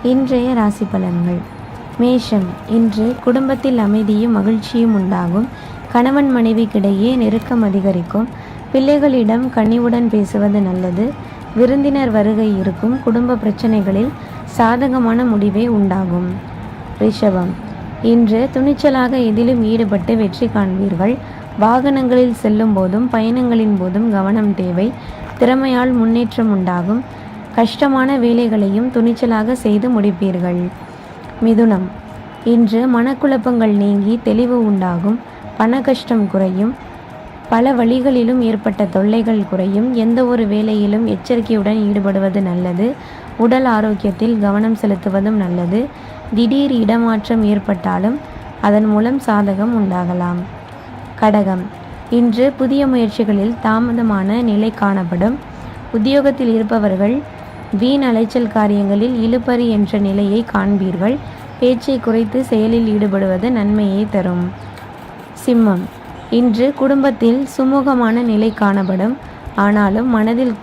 இன்றைய ராசி பலன்கள். மேஷம். இன்று குடும்பத்தில் அமைதியும் மகிழ்ச்சியும் உண்டாகும். கணவன் மனைவிக்கிடையே நெருக்கம் அதிகரிக்கும். பிள்ளைகளிடம் கனிவுடன் பேசுவது நல்லது. விருந்தினர் வருகை இருக்கும். குடும்ப பிரச்சனைகளில் சாதகமான முடிவே உண்டாகும். ரிஷபம். இன்று துணிச்சலாக எதிலும் ஈடுபட்டு வெற்றி காண்பீர்கள். வாகனங்களில் செல்லும் போதும் பயணங்களின் போதும் கவனம் தேவை. திறமையால் முன்னேற்றம் உண்டாகும். கஷ்டமான வேலைகளையும் துணிச்சலாக செய்து முடிப்பீர்கள். மிதுனம். இன்று மனக்குழப்பங்கள் நீங்கி தெளிவு உண்டாகும். பண கஷ்டம் குறையும். பல வழிகளிலும் ஏற்பட்ட தொல்லைகள் குறையும். எந்த ஒரு வேலையிலும் எச்சரிக்கையுடன் ஈடுபடுவது நல்லது. உடல் ஆரோக்கியத்தில் கவனம் செலுத்துவதும் நல்லது. திடீர் இடமாற்றம் ஏற்பட்டாலும் அதன் மூலம் சாதகம் உண்டாகலாம். கடகம். இன்று புதிய முயற்சிகளில் தாமதமான நிலை காணப்படும். உத்தியோகத்தில் இருப்பவர்கள் வீண் அலைச்சல் காரியங்களில் இழுபறி என்ற நிலையை காண்பீர்கள். பேச்சை குறைத்து செயலில் ஈடுபடுவது நன்மையை தரும். சிம்மம். இன்று குடும்பத்தில் சுமூகமான நிலை காணப்படும். ஆனாலும் மனதில்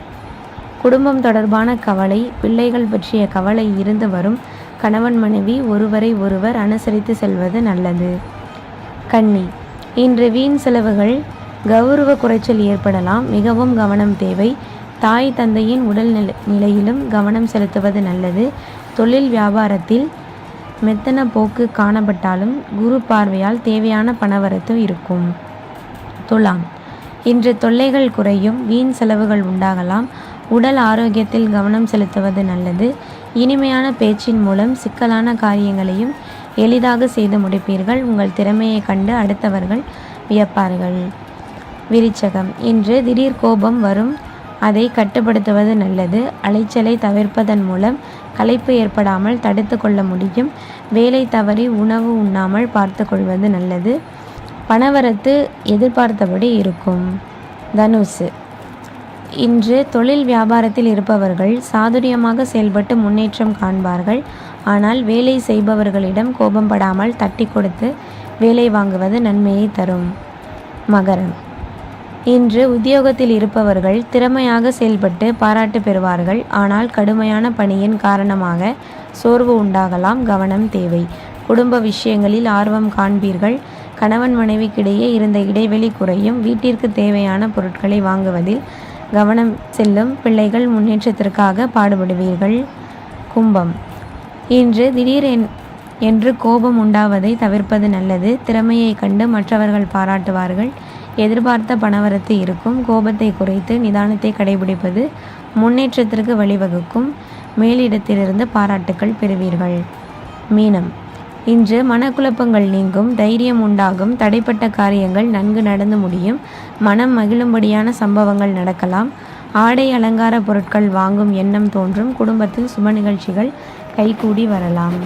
குடும்பம் தொடர்பான கவலை, பிள்ளைகள் பற்றிய கவலை இருந்து வரும். கணவன் மனைவி ஒருவரை ஒருவர் அனுசரித்து செல்வது நல்லது. கன்னி. இன்று வீண் செலவுகள், கௌரவ குறைச்சல் ஏற்படலாம். மிகவும் கவனம் தேவை. தாய் தந்தையின் உடல் நிலையிலும் கவனம் செலுத்துவது நல்லது. தொழில் வியாபாரத்தில் மெத்தன போக்கு காணப்பட்டாலும் குரு பார்வையால் தேவையான பணவரத்து இருக்கும். துலாம். இன்று தொல்லைகள் குறையும். வீண் செலவுகள் உண்டாகலாம். உடல் ஆரோக்கியத்தில் கவனம் செலுத்துவது நல்லது. இனிமையான பேச்சின் மூலம் சிக்கலான காரியங்களையும் எளிதாக செய்து முடிப்பீர்கள். உங்கள் திறமையை கண்டு அடுத்தவர்கள் வியப்பார்கள். விருச்சகம். இன்று திடீர் கோபம் வரும். அதை கட்டுப்படுத்துவது நல்லது. அலைச்சலை தவிர்ப்பதன் மூலம் களைப்பு ஏற்படாமல் தடுத்து கொள்ள முடியும். வேலை தவறி உணவு உண்ணாமல் பார்த்து கொள்வது நல்லது. பணவரத்து எதிர்பார்த்தபடி இருக்கும். தனுசு. இன்று தொழில் வியாபாரத்தில் இருப்பவர்கள் சாதுரியமாக செயல்பட்டு முன்னேற்றம் காண்பார்கள். ஆனால் வேலை செய்பவர்களிடம் கோபப்படாமல் தட்டி கொடுத்து வேலை வாங்குவது நன்மையை தரும். மகரம். இன்று உத்தியோகத்தில் இருப்பவர்கள் திறமையாக செயல்பட்டு பாராட்டு பெறுவார்கள். ஆனால் கடுமையான பணியின் காரணமாக சோர்வு உண்டாகலாம். கவனம் தேவை. குடும்ப விஷயங்களில் ஆர்வம் காண்பீர்கள். கணவன் மனைவிக்கிடையே இருந்த இடைவெளி குறையும். வீட்டிற்கு தேவையான பொருட்களை வாங்குவதில் கவனம் செல்லும். பிள்ளைகள் முன்னேற்றத்திற்காக பாடுபடுவீர்கள். கும்பம். இன்று திடீர் என்று கோபம் உண்டாவதை தவிர்ப்பது நல்லது. திறமையை கண்டு மற்றவர்கள் பாராட்டுவார்கள். எதிர்பார்த்த பணவரத்து இருக்கும். கோபத்தை குறைத்து நிதானத்தை கடைபிடிப்பது முன்னேற்றத்திற்கு வழிவகுக்கும். மேலிடத்திலிருந்து பாராட்டுக்கள் பெறுவீர்கள். மீனம். இன்று மனக்குழப்பங்கள் நீங்கும். தைரியம் உண்டாகும். தடைப்பட்ட காரியங்கள் நன்கு நடந்து முடியும். மனம் மகிழும்படியான சம்பவங்கள் நடக்கலாம். ஆடை அலங்கார பொருட்கள் வாங்கும் எண்ணம் தோன்றும். குடும்பத்தில் சுப நிகழ்ச்சிகள் கைகூடி வரலாம்.